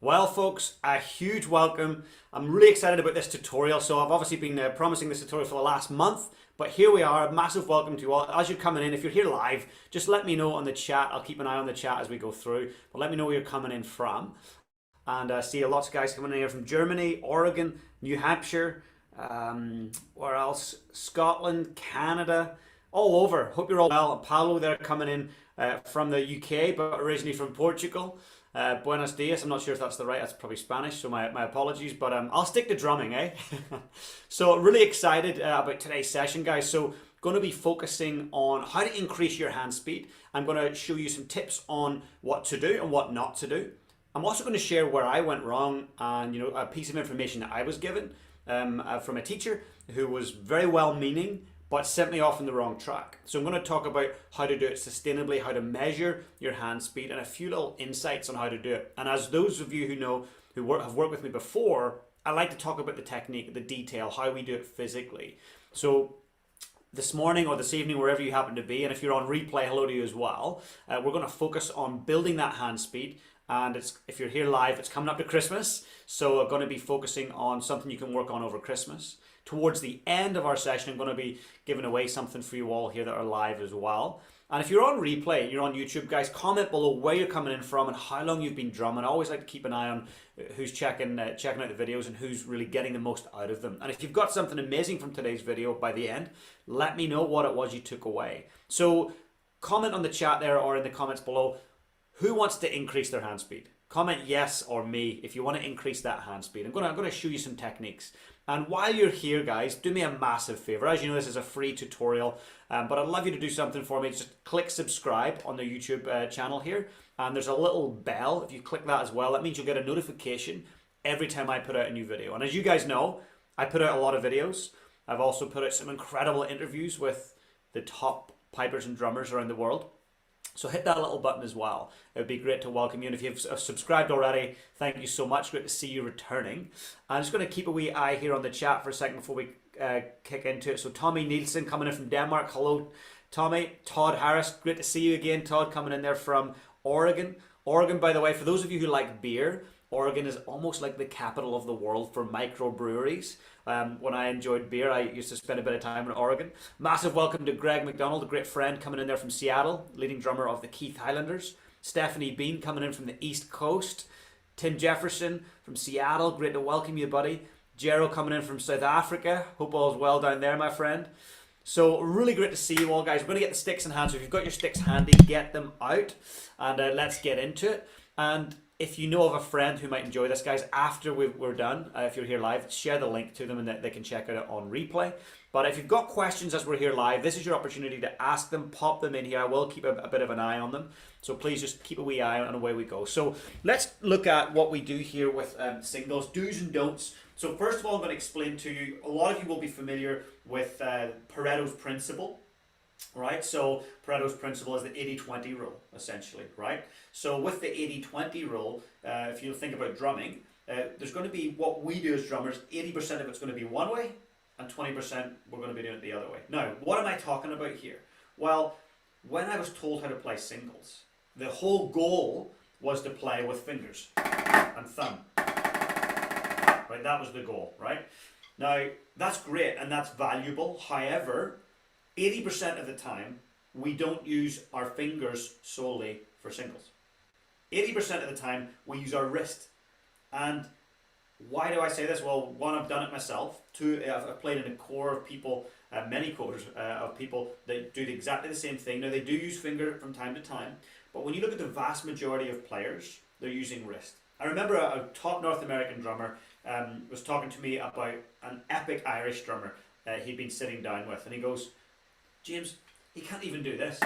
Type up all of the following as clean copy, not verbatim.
Well folks, a huge welcome. I'm really excited about this tutorial. So I've obviously been promising this tutorial for the last month, but here we are. A massive welcome to you all. As you're coming in, if you're here live, just let me know on the chat. I'll keep an eye on the chat as we go through, but let me know where you're coming in from. And I see lots of guys coming in here from Germany, Oregon, New Hampshire, where else? Scotland, Canada, all over. Hope you're all well. Paolo there coming in from the UK, but originally from Portugal. Buenos dias. I'm not sure if that's that's probably Spanish, so my apologies, but I'll stick to drumming, eh? So really excited about today's session, guys. So going to be focusing on how to increase your hand speed. I'm going to show you some tips on what to do and what not to do. I'm also going to share where I went wrong and a piece of information that I was given from a teacher who was very well-meaning, but sent me off on the wrong track. So I'm going to talk about how to do it sustainably, how to measure your hand speed, and a few little insights on how to do it. And as those of you who know, have worked with me before, I like to talk about the technique, the detail, how we do it physically. So this morning or this evening, wherever you happen to be, and if you're on replay, hello to you as well, we're going to focus on building that hand speed. And if you're here live, it's coming up to Christmas, so we're going to be focusing on something you can work on over Christmas. Towards the end of our session, I'm going to be giving away something for you all here that are live as well. And if you're on replay, you're on YouTube, guys, comment below where you're coming in from and how long you've been drumming. I always like to keep an eye on who's checking out the videos and who's really getting the most out of them. And if you've got something amazing from today's video by the end, let me know what it was you took away. So comment on the chat there or in the comments below. Who wants to increase their hand speed? Comment yes or me if you want to increase that hand speed. I'm going to show you some techniques. And while you're here, guys, do me a massive favor. As you know, this is a free tutorial, but I'd love you to do something for me. Just click subscribe on the YouTube channel here. And there's a little bell. If you click that as well, that means you'll get a notification every time I put out a new video. And as you guys know, I put out a lot of videos. I've also put out some incredible interviews with the top pipers and drummers around the world. So hit that little button as well. It would be great to welcome you. And if you've subscribed already, thank you so much. Great to see you returning. I'm just going to keep a wee eye here on the chat for a second before we kick into it. So Tommy Nielsen coming in from Denmark. Hello, Tommy. Todd Harris, great to see you again. Todd coming in there from Oregon. Oregon, by the way, for those of you who like beer, Oregon is almost like the capital of the world for microbreweries. When I enjoyed beer, I used to spend a bit of time in Oregon. Massive welcome to Greg McDonald, a great friend coming in there from Seattle, leading drummer of the Keith Highlanders. Stephanie Bean coming in from the East Coast. Tim Jefferson from Seattle, great to welcome you, buddy. Jero coming in from South Africa. Hope all's well down there, my friend. So really great to see you all, guys. We're going to get the sticks in hand, so if you've got your sticks handy, get them out, and let's get into it. And if you know of a friend who might enjoy this, guys, after we're done, if you're here live, share the link to them and they can check it out on replay. But if you've got questions as we're here live, this is your opportunity to ask them, pop them in here. I will keep a bit of an eye on them. So please just keep a wee eye on and away we go. So let's look at what we do here with singles, do's and don'ts. So first of all, I'm going to explain to you, a lot of you will be familiar with Pareto's principle. Right, so Pareto's principle is the 80-20 rule, essentially, right? So with the 80-20 rule, if you think about drumming, there's going to be, what we do as drummers, 80% of it's going to be one way, and 20% we're going to be doing it the other way. Now, what am I talking about here? Well, when I was told how to play singles, the whole goal was to play with fingers and thumb. Right, that was the goal, right? Now, that's great and that's valuable. However, 80% of the time, we don't use our fingers solely for singles. 80% of the time, we use our wrist. And why do I say this? Well, one, I've done it myself. Two, I've played in a core of people, many cores of people that do exactly the same thing. Now, they do use finger from time to time, but when you look at the vast majority of players, they're using wrist. I remember a top North American drummer was talking to me about an epic Irish drummer he'd been sitting down with, and he goes, James, he can't even do this.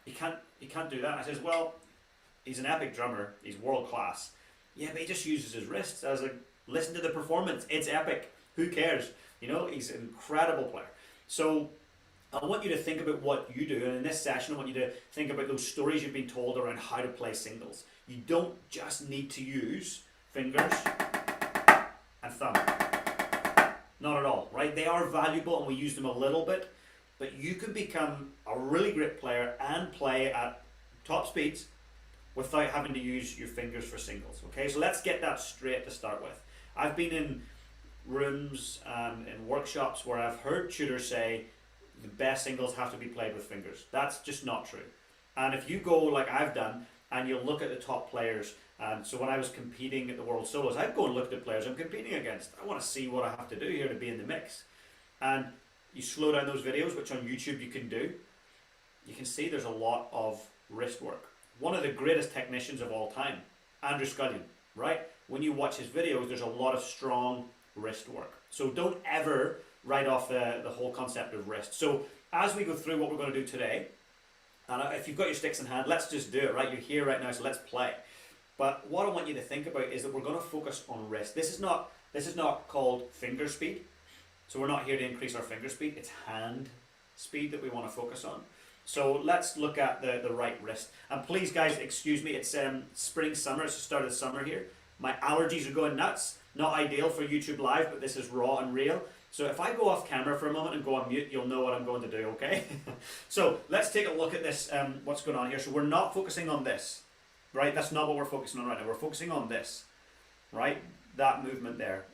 He can't do that. I says, well, he's an epic drummer. He's world class. Yeah, but he just uses his wrists. I was like, listen to the performance. It's epic. Who cares? You know, he's an incredible player. So I want you to think about what you do. And in this session, I want you to think about those stories you've been told around how to play singles. You don't just need to use fingers and thumb. Not at all, right? They are valuable and we use them a little bit, but you can become a really great player and play at top speeds without having to use your fingers for singles. Okay, so let's get that straight to start with. I've been in rooms and in workshops where I've heard tutors say the best singles have to be played with fingers. That's just not true. And if you go like I've done and you look at the top players, so when I was competing at the World Solos, I'd go and look at the players I'm competing against. I want to see what I have to do here to be in the mix. And you slow down those videos, which on YouTube you can do, you can see there's a lot of wrist work. One of the greatest technicians of all time, Andrew Scullion, right? When you watch his videos, there's a lot of strong wrist work. So don't ever write off the whole concept of wrist. So as we go through what we're going to do today, and if you've got your sticks in hand, let's just do it, right? You're here right now, so let's play. But what I want you to think about is that we're going to focus on wrist. This is not called finger speed. So we're not here to increase our finger speed. It's hand speed that we want to focus on. So let's look at the right wrist. And please, guys, excuse me. It's spring, summer. It's the start of the summer here. My allergies are going nuts. Not ideal for YouTube Live, but this is raw and real. So if I go off camera for a moment and go on mute, you'll know what I'm going to do, okay? So let's take a look at this, what's going on here. So we're not focusing on this, right? That's not what we're focusing on right now. We're focusing on this, right? That movement there.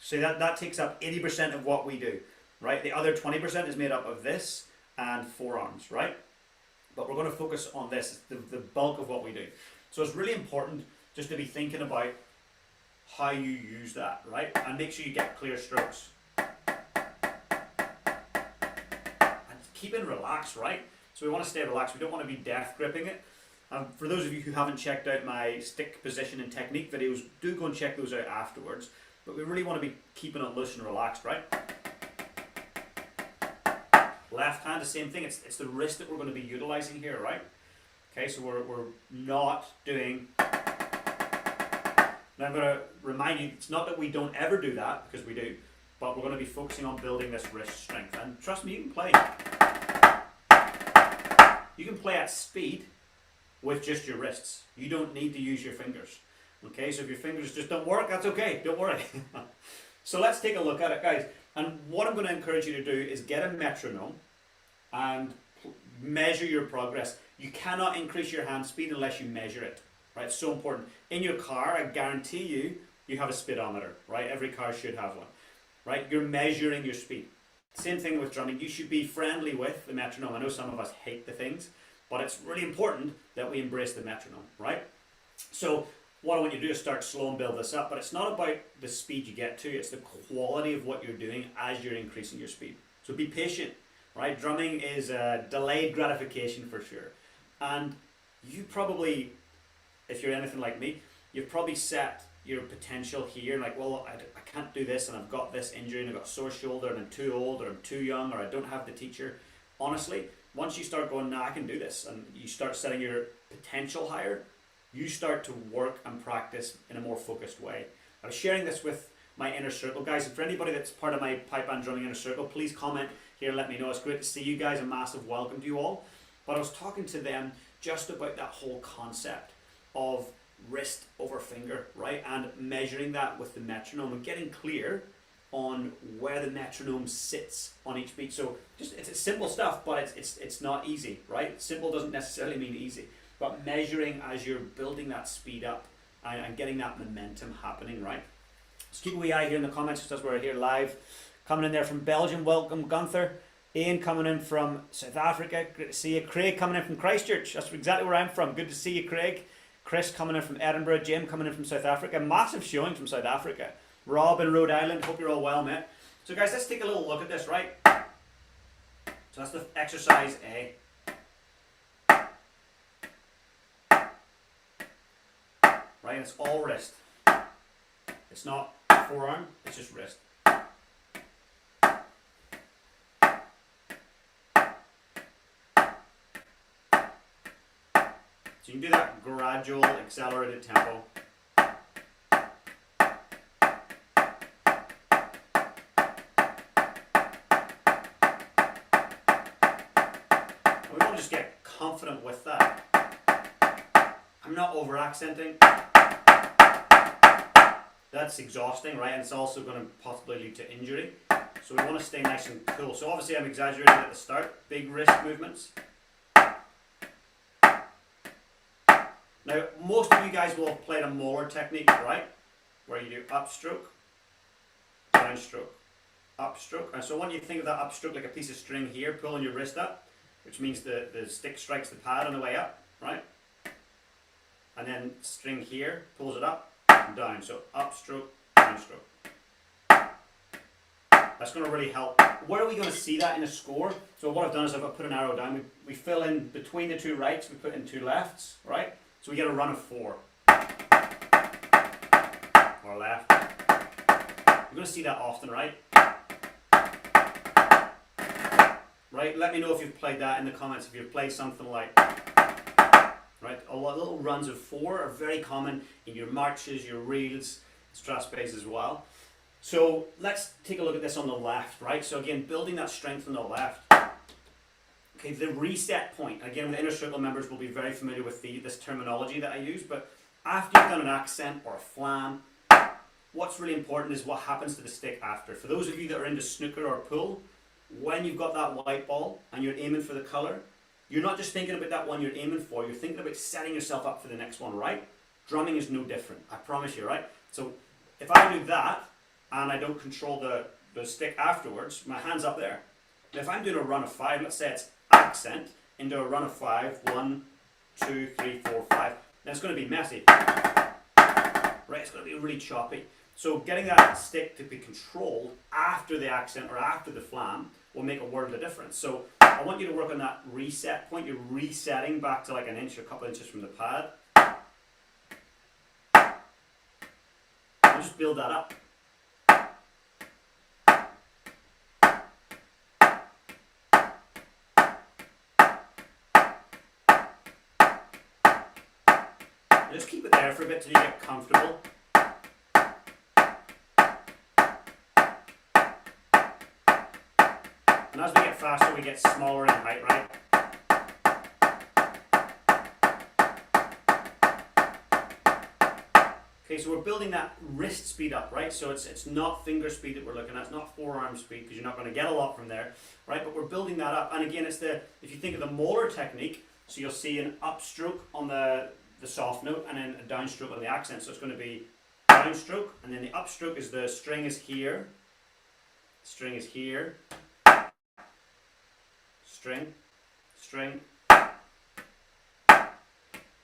So that takes up 80% of what we do, right? The other 20% is made up of this and forearms, right? But we're going to focus on this, the bulk of what we do. So it's really important just to be thinking about how you use that, right? And make sure you get clear strokes. Keep it relaxed, right? So we want to stay relaxed. We don't want to be death gripping it. For those of you who haven't checked out my stick position and technique videos, do go and check those out afterwards. But we really want to be keeping it loose and relaxed, right? Left hand, the same thing. It's the wrist that we're going to be utilizing here, right? Okay, so we're not doing... Now I'm going to remind you, it's not that we don't ever do that, because we do, but we're going to be focusing on building this wrist strength. And trust me, you can play. You can play at speed with just your wrists. You don't need to use your fingers. Okay, so if your fingers just don't work, that's okay, don't worry. So let's take a look at it, guys. And what I'm going to encourage you to do is get a metronome and measure your progress. You cannot increase your hand speed unless you measure it. Right, it's so important. In your car, I guarantee you have a speedometer, right? Every car should have one, right? You're measuring your speed. Same thing with drumming. You should be friendly with the metronome. I know some of us hate the things, but it's really important that we embrace the metronome, right? So what I want you to do is start slow and build this up, but it's not about the speed you get to, it's the quality of what you're doing as you're increasing your speed. So be patient, right? Drumming is a delayed gratification for sure. And you probably, if you're anything like me, you've probably set your potential here, like, well, I can't do this and I've got this injury and I've got a sore shoulder and I'm too old or I'm too young or I don't have the teacher. Honestly, once you start going, nah, I can do this, and you start setting your potential higher, you start to work and practice in a more focused way. I was sharing this with my inner circle guys, and for anybody that's part of my pipe band drumming inner circle, please comment here and let me know. It's great to see you guys, a massive welcome to you all. But I was talking to them just about that whole concept of wrist over finger, right? And measuring that with the metronome and getting clear on where the metronome sits on each beat. So just it's simple stuff, but it's not easy, right? Simple doesn't necessarily mean easy, but measuring as you're building that speed up and getting that momentum happening, right? Let's keep a wee eye here in the comments just as we're here live. Coming in there from Belgium, welcome Gunther. Ian coming in from South Africa, great to see you. Craig coming in from Christchurch, that's exactly where I'm from, good to see you, Craig. Chris coming in from Edinburgh, Jim coming in from South Africa, massive showing from South Africa. Rob in Rhode Island, hope you're all well, mate. So guys, let's take a little look at this, right? So that's the exercise A. Right, and it's all wrist. It's not forearm, it's just wrist. So you can do that gradual, accelerated tempo. And we want to just get confident with that. I'm not over accenting. That's exhausting, right? And it's also going to possibly lead to injury. So we want to stay nice and cool. So obviously I'm exaggerating at the start, big wrist movements. Now, most of you guys will have played a Molar technique, right? Where you do upstroke, downstroke, upstroke. And so I want you to think of that upstroke like a piece of string here, pulling your wrist up, which means the stick strikes the pad on the way up, right? And then string here, pulls it up and down. So upstroke, downstroke. That's going to really help. Where are we going to see that in a score? So what I've done is I've put an arrow down. We fill in between the two rights, we put in two lefts, right? So we get a run of 4. Or left. You're going to see that often, right? Right? Let me know if you've played that in the comments, if you've played something like, right? A lot of little runs of 4 are very common in your marches, your reels, strathspeys as well. So let's take a look at this on the left, right? So again, building that strength on the left. Okay, the reset point. Again, the inner circle members will be very familiar with this terminology that I use, but after you've done an accent or a flam, what's really important is what happens to the stick after. For those of you that are into snooker or pool, when you've got that white ball and you're aiming for the colour, you're not just thinking about that one you're aiming for, you're thinking about setting yourself up for the next one, right? Drumming is no different, I promise you, right? So if I do that, and I don't control the stick afterwards, my hand's up there. Now if I'm doing a run of 5, let's say it's accent into a run of 5, 1, 2, 3, 4, 5, then it's going to be messy. Right, it's going to be really choppy. So getting that stick to be controlled after the accent or after the flam will make a world of difference. So I want you to work on that reset point. You're resetting back to like an inch or a couple inches from the pad. And just build that up. Just keep it there for a bit till you get comfortable. And as we get faster, we get smaller in height, right? Okay, so we're building that wrist speed up, right? So it's not finger speed that we're looking at, it's not forearm speed, because you're not going to get a lot from there, right? But we're building that up. And again, if you think of the Molar technique, so you'll see an upstroke on the soft note and then a downstroke on the accent. So it's going to be downstroke, and then the upstroke is the string is here, string is here, string, string.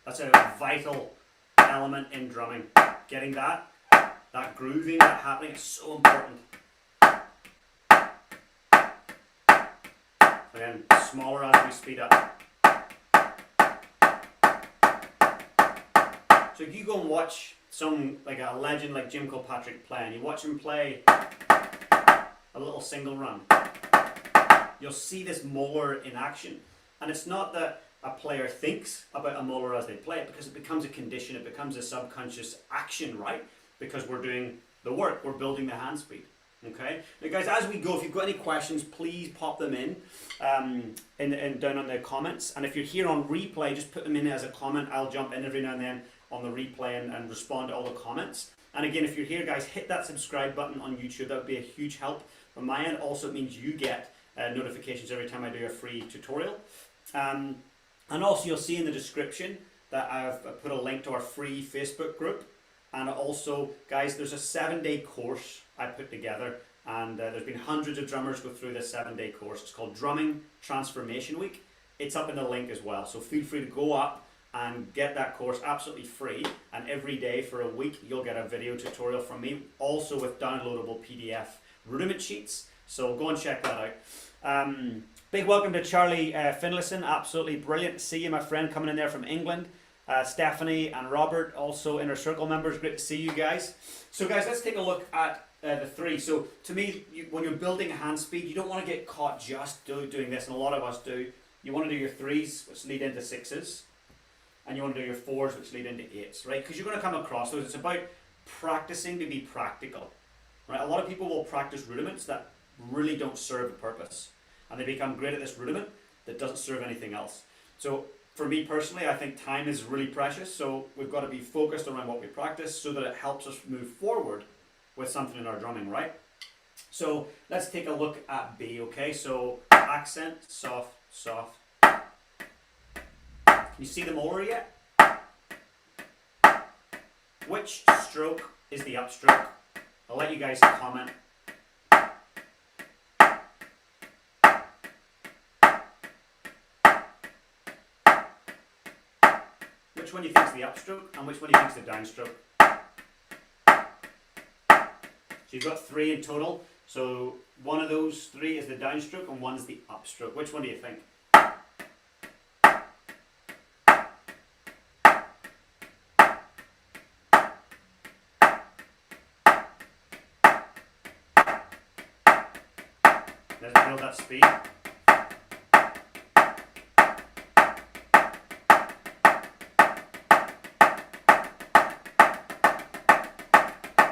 That's a vital element in drumming. Getting that grooving, that happening is so important. Again, smaller as we speed up. So if you go and watch some, like a legend like Jim Kilpatrick play, and you watch him play a little single run, you'll see this Molar in action. And it's not that a player thinks about a Molar as they play it, because it becomes a condition, it becomes a subconscious action, right? Because we're doing the work, we're building the hand speed. Okay, now guys, as we go, if you've got any questions, please pop them in down on the comments. And if you're here on replay, just put them in as a comment. I'll jump in every now and then on the replay and respond to all the comments. And again, if you're here, guys, hit that subscribe button on YouTube. That would be a huge help on my end. Also, it means you get notifications every time I do a free tutorial. And also, you'll see in the description that I've put a link to our free Facebook group. And also, guys, there's a 7-day course I put together, and there's been hundreds of drummers go through this 7-day course. It's called Drumming Transformation Week. It's up in the link as well, so feel free to go up and get that course absolutely free, and every day for a week you'll get a video tutorial from me, also with downloadable PDF rudiment sheets, so go and check that out. Big welcome to Charlie Finlayson, absolutely brilliant to see you, my friend, coming in there from England. Stephanie and Robert, also Inner Circle members, great to see you guys. So guys, let's take a look at the 3. So to me, when you're building a hand speed, you don't want to get caught just doing this, and a lot of us do. You want to do your 3s, which lead into 6s, and you want to do your 4s, which lead into 8s, right? Because you're going to come across those. It's about practicing to be practical, right? A lot of people will practice rudiments that really don't serve a purpose, and they become great at this rudiment that doesn't serve anything else. So for me personally, I think time is really precious, so we've got to be focused around what we practice so that it helps us move forward with something in our drumming, right? So let's take a look at B, okay? So accent, soft, soft. Can you see the Molar yet? which stroke is the upstroke? I'll let you guys comment. Which one do you think is the upstroke and which one do you think is the downstroke? So you've got 3 in total. So one of those 3 is the downstroke and one's the upstroke. Which one do you think? Let's build that speed.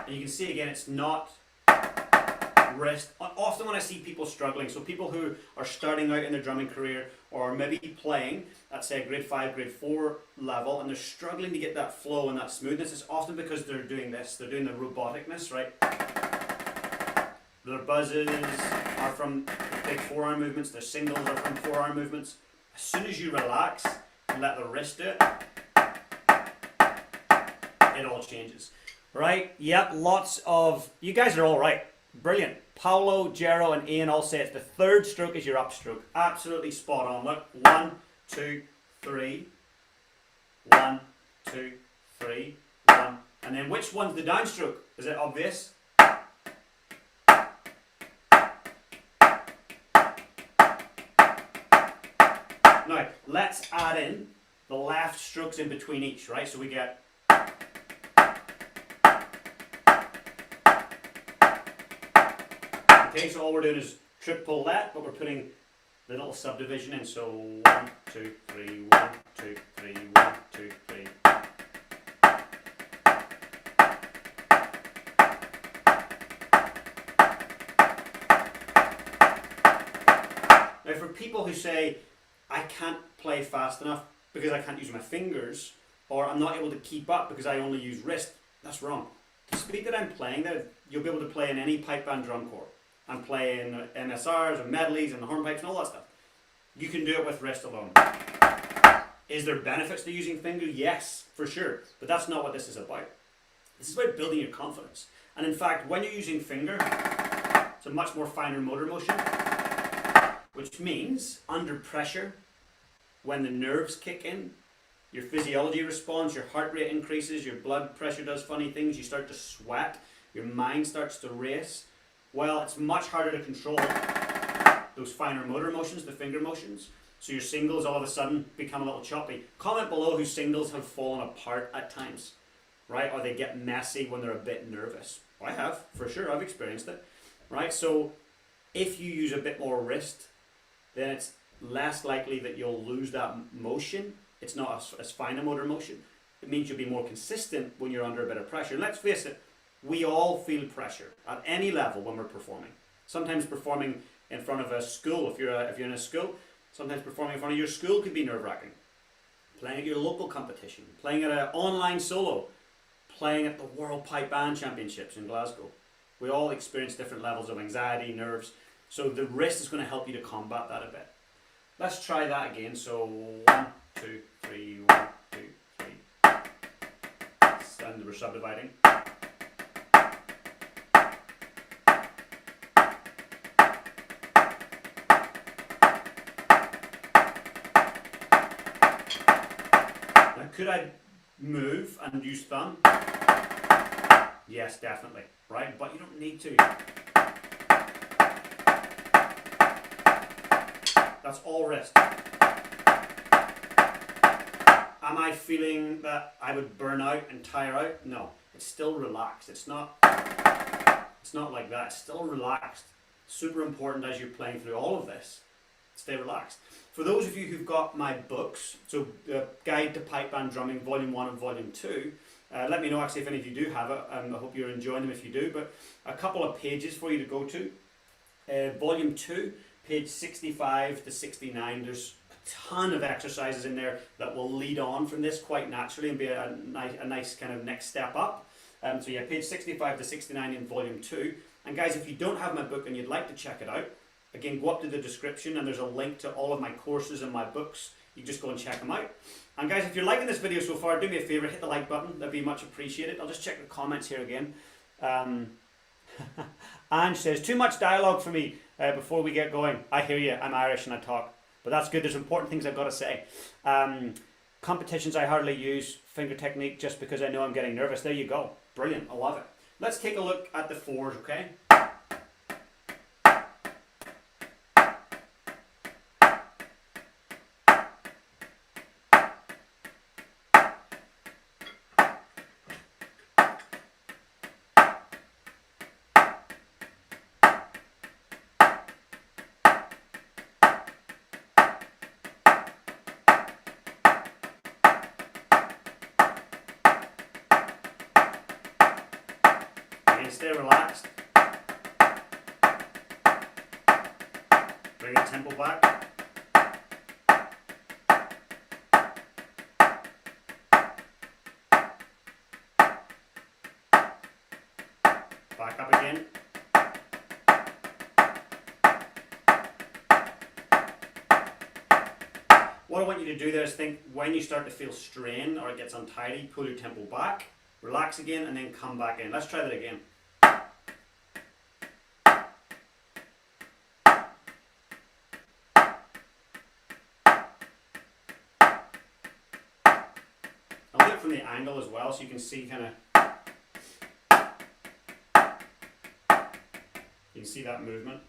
And you can see again, it's not wrist. Often when I see people struggling, so people who are starting out in their drumming career or maybe playing at say grade 5, grade 4 level, and they're struggling to get that flow and that smoothness, it's often because they're doing this. They're doing the roboticness, right? Their buzzes are from big forearm movements, their singles are from forearm movements. As soon as you relax and let the wrist do it, it all changes. Right? Yep, lots of... You guys are all right. Brilliant. Paolo, Jero, and Ian all say it's the 3rd stroke is your upstroke. Absolutely spot on. Look, 1, 2, 3. 1, 2, 3. 1. And then which one's the downstroke? Is it obvious? Now, let's add in the left strokes in between each, right? So we get... Okay, so all we're doing is triple that, but we're putting the little subdivision in. So 1, 2, 3, 1, 2, 3, 1, 2, 3. Now for people who say, I can't play fast enough because I can't use my fingers, or I'm not able to keep up because I only use wrist, that's wrong. The speed that I'm playing there, you'll be able to play in any pipe band drum corps. I'm playing MSRs and medleys and the hornpipes and all that stuff. You can do it with wrist alone. Is there benefits to using finger? Yes, for sure. But that's not what this is about. This is about building your confidence. And in fact, when you're using finger, it's a much more finer motor motion, which means under pressure, when the nerves kick in, your physiology responds, your heart rate increases, your blood pressure does funny things, you start to sweat, your mind starts to race. Well, it's much harder to control those finer motor motions, the finger motions. So your singles all of a sudden become a little choppy. Comment below whose singles have fallen apart at times, right? Or they get messy when they're a bit nervous. I have, for sure, I've experienced it, right? So if you use a bit more wrist, then it's less likely that you'll lose that motion. It's not as fine a motor motion. It means you'll be more consistent when you're under a bit of pressure. Let's face it, we all feel pressure at any level when we're performing. Sometimes performing in front of a school, if you're in a school, sometimes performing in front of your school could be nerve-wracking. Playing at your local competition, playing at an online solo, playing at the World Pipe Band Championships in Glasgow. We all experience different levels of anxiety, nerves, so the wrist is going to help you to combat that a bit. Let's try that again. So 1, 2, 3, 1, 2, 3. And we're subdividing. Now, could I move and use thumb? Yes, definitely. Right, but you don't need to. That's all wrist. Am I feeling that I would burn out and tire out? No, it's still relaxed. It's not like that. It's still relaxed. Super important as you're playing through all of this. Stay relaxed. For those of you who've got my books, so the Guide to Pipe Band Drumming, Volume 1 and Volume 2, let me know actually if any of you do have it. I hope you're enjoying them if you do, but a couple of pages for you to go to. Volume 2, page 65 to 69, there's a ton of exercises in there that will lead on from this quite naturally and be a nice kind of next step up. So yeah, page 65 to 69 in Volume 2. And guys, if you don't have my book and you'd like to check it out, again, go up to the description and there's a link to all of my courses and my books. You just go and check them out. And guys, if you're liking this video so far, do me a favour, hit the like button, that'd be much appreciated. I'll just check the comments here again. Ange says, too much dialogue for me before we get going. I hear you, I'm Irish and I talk. But that's good, there's important things I've got to say. Competitions I hardly use finger technique just because I know I'm getting nervous. There you go. Brilliant, I love it. Let's take a look at the fours, okay? Stay relaxed. Bring the tempo back. Back up again. What I want you to do there is think when you start to feel strain or it gets untidy, pull your tempo back, relax again, and then come back in. Let's try that again. I'll do it from the angle as well so you can see kind of, you can see that movement.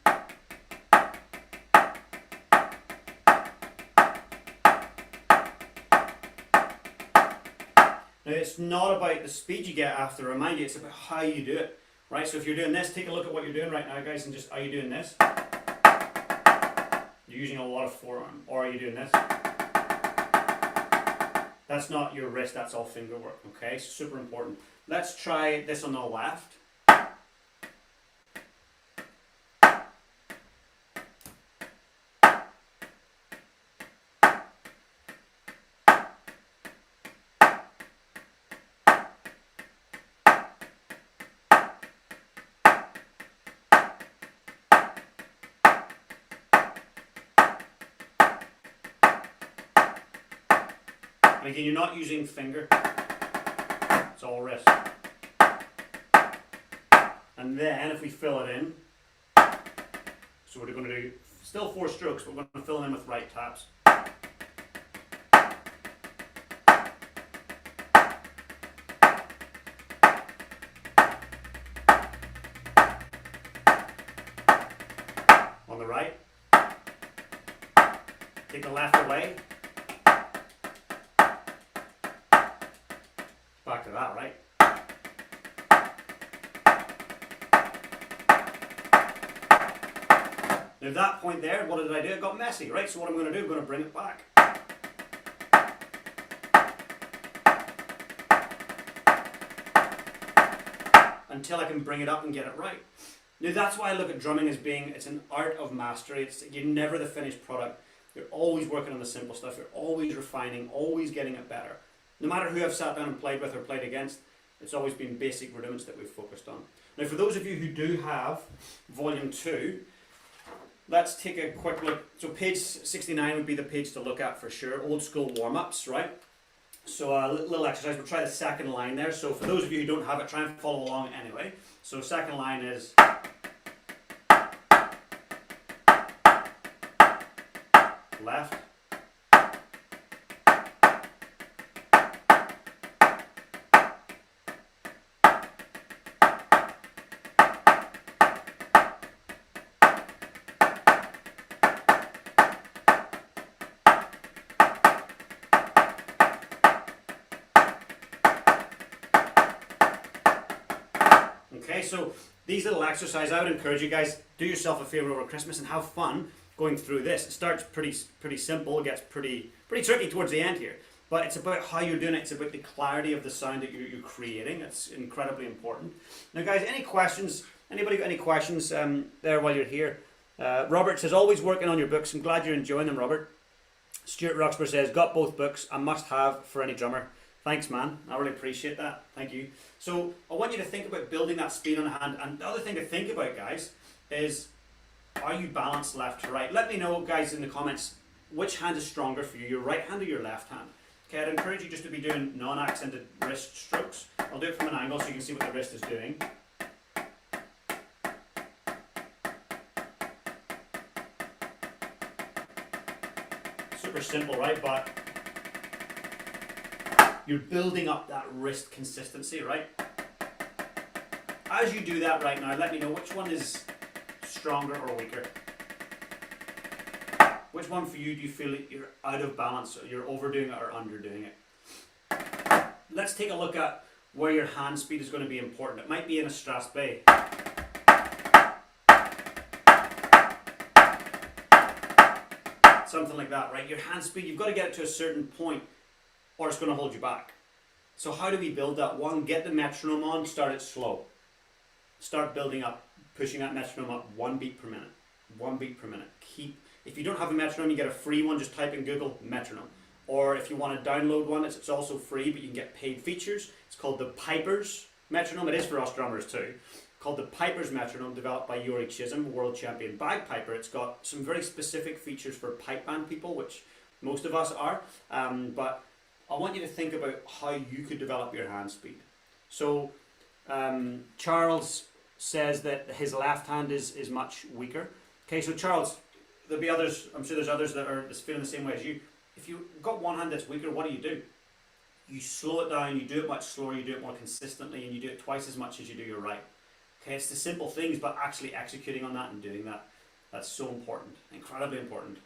Now it's not about the speed you get, I have to remind you, it's about how you do it. Right, so if you're doing this, take a look at what you're doing right now, guys, and just, are you doing this? You're using a lot of forearm, or are you doing this? That's not your wrist, that's all finger work, okay? Super important. Let's try this on the left. And again, you're not using finger, it's all wrist. And then if we fill it in, so we're going to do still 4 strokes, but we're going to fill them in with right taps. On the right, take the left away. Back to that, right? Now at that point there, what did I do? It got messy, right? So what I'm going to do, I'm going to bring it back. Until I can bring it up and get it right. Now that's why I look at drumming as being, it's an art of mastery. You're never the finished product. You're always working on the simple stuff. You're always refining, always getting it better. No matter who I've sat down and played with or played against, it's always been basic rudiments that we've focused on. Now for those of you who do have volume 2, let's take a quick look. So page 69 would be the page to look at for sure. Old school warm-ups, right? So a little exercise, we'll try the second line there. So for those of you who don't have it, try and follow along anyway. So second line is left, okay, so these little exercises, I would encourage you guys, do yourself a favour over Christmas and have fun going through this. It starts pretty simple, it gets pretty tricky towards the end here. But it's about how you're doing it, it's about the clarity of the sound that you're creating. It's incredibly important. Now guys, any questions? Anybody got any questions there while you're here? Robert says, always working on your books. I'm glad you're enjoying them, Robert. Stuart Roxburgh says, got both books, a must have for any drummer. Thanks, man. I really appreciate that. Thank you. So I want you to think about building that speed on the hand. And the other thing to think about, guys, is are you balanced left to right? Let me know, guys, in the comments, which hand is stronger for you, your right hand or your left hand? Okay, I'd encourage you just to be doing non-accented wrist strokes. I'll do it from an angle so you can see what the wrist is doing. Super simple, right? But you're building up that wrist consistency, right? As you do that right now, let me know which one is stronger or weaker. Which one for you do you feel that you're out of balance, or you're overdoing it or underdoing it? Let's take a look at where your hand speed is going to be important. It might be in a Strasbourg. Something like that, right? Your hand speed, you've got to get it to a certain point or it's going to hold you back. So how do we build that? One, get the metronome on, start it slow. Start building up, pushing that metronome up 1 beat per minute. 1 beat per minute. If you don't have a metronome, you get a free one, just type in Google metronome. Or if you want to download one, it's also free, but you can get paid features. It's called the Piper's metronome. It is for us drummers too. Called the Piper's metronome, developed by Yuri Chisholm, world champion bagpiper. It's got some very specific features for pipe band people, which most of us are. But I want you to think about how you could develop your hand speed. So Charles says that his left hand is much weaker. Okay, so Charles, there'll be others, I'm sure there's others that are feeling the same way as you. If you've got one hand that's weaker, what do? You slow it down, you do it much slower, you do it more consistently, and you do it twice as much as you do your right. Okay, it's the simple things, but actually executing on that and doing that, that's so important, incredibly important.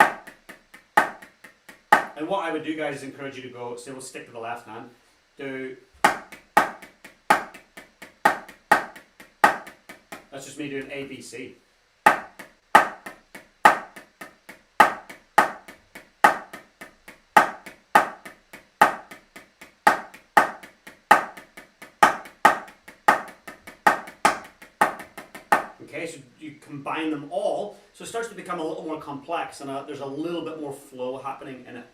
And what I would do, guys, is encourage you to go, say we'll stick to the left hand, do, that's just me doing A, B, C. Okay, so you combine them all, so it starts to become a little more complex, and there's a little bit more flow happening in it.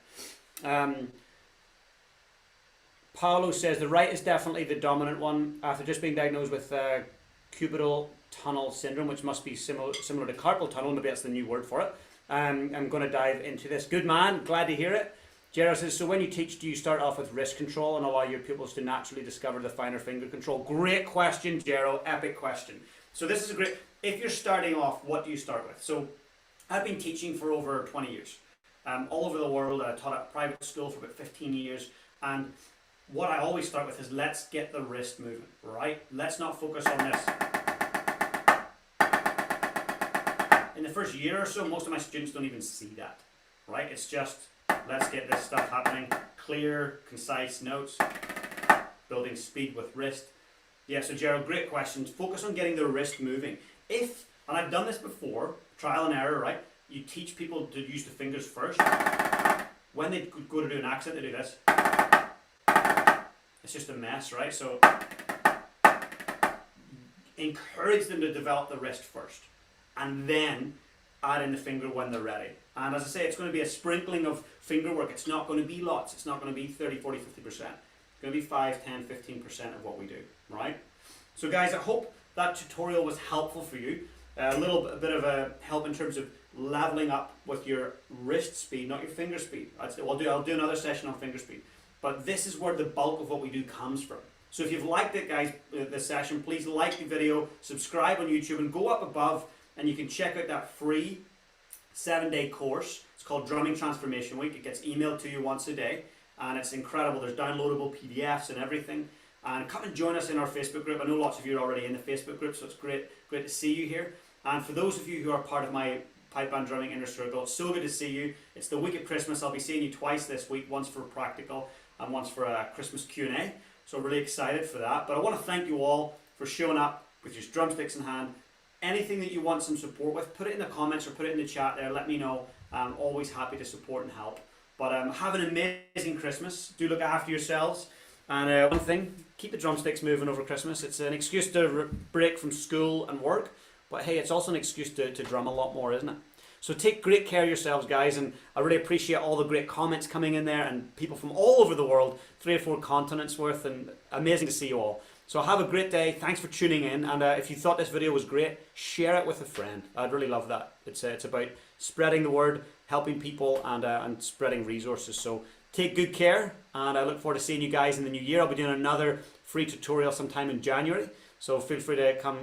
Paolo says the right is definitely the dominant one after just being diagnosed with cubital tunnel syndrome, which must be similar to carpal tunnel. Maybe that's the new word for it. I'm going to dive into this. Good man, glad to hear it. Gerald says, so when you teach, do you start off with wrist control and allow your pupils to naturally discover the finer finger control? Great question, Gerald. Epic question. So this is a great, if you're starting off, what do you start with? So I've been teaching for over 20 years, all over the world. I taught at a private school for about 15 years. And what I always start with is let's get the wrist moving, right? Let's not focus on this. In the first year or so, most of my students don't even see that, right? It's just, let's get this stuff happening. Clear, concise notes, building speed with wrist. Yeah, so Gerald, great questions. Focus on getting the wrist moving. And I've done this before, trial and error, right? You teach people to use the fingers first. When they go to do an accent, they do this. It's just a mess, right? So encourage them to develop the wrist first, and then add in the finger when they're ready. And as I say, it's going to be a sprinkling of finger work. It's not going to be lots. It's not going to be 30, 40, 50%. It's going to be 5, 10, 15% of what we do, right? So guys, I hope that tutorial was helpful for you. A little bit of a help in terms of leveling up with your wrist speed, not your finger speed. I'll do another session on finger speed. But this is where the bulk of what we do comes from. So if you've liked it, guys, this session, please like the video, subscribe on YouTube, and go up above and you can check out that free 7-day course. It's called Drumming Transformation Week. It gets emailed to you once a day, and it's incredible. There's downloadable PDFs and everything. And come and join us in our Facebook group. I know lots of you are already in the Facebook group, so it's great to see you here. And for those of you who are part of my Pipe Band Drumming Inner Circle, it's so good to see you. It's the week of Christmas. I'll be seeing you twice this week, once for practical and once for a Christmas Q&A. So really excited for that. But I want to thank you all for showing up with your drumsticks in hand. Anything that you want some support with, put it in the comments or put it in the chat there. Let me know. I'm always happy to support and help. But have an amazing Christmas. Do look after yourselves. And one thing, keep the drumsticks moving over Christmas. It's an excuse to break from school and work. But hey, it's also an excuse to drum a lot more, isn't it? So take great care of yourselves, guys. And I really appreciate all the great comments coming in there and people from all over the world, 3 or 4 continents worth. And amazing to see you all. So have a great day. Thanks for tuning in. And if you thought this video was great, share it with a friend. I'd really love that. It's about spreading the word, helping people, and spreading resources. So take good care, and I look forward to seeing you guys in the new year. I'll be doing another free tutorial sometime in January, so feel free to come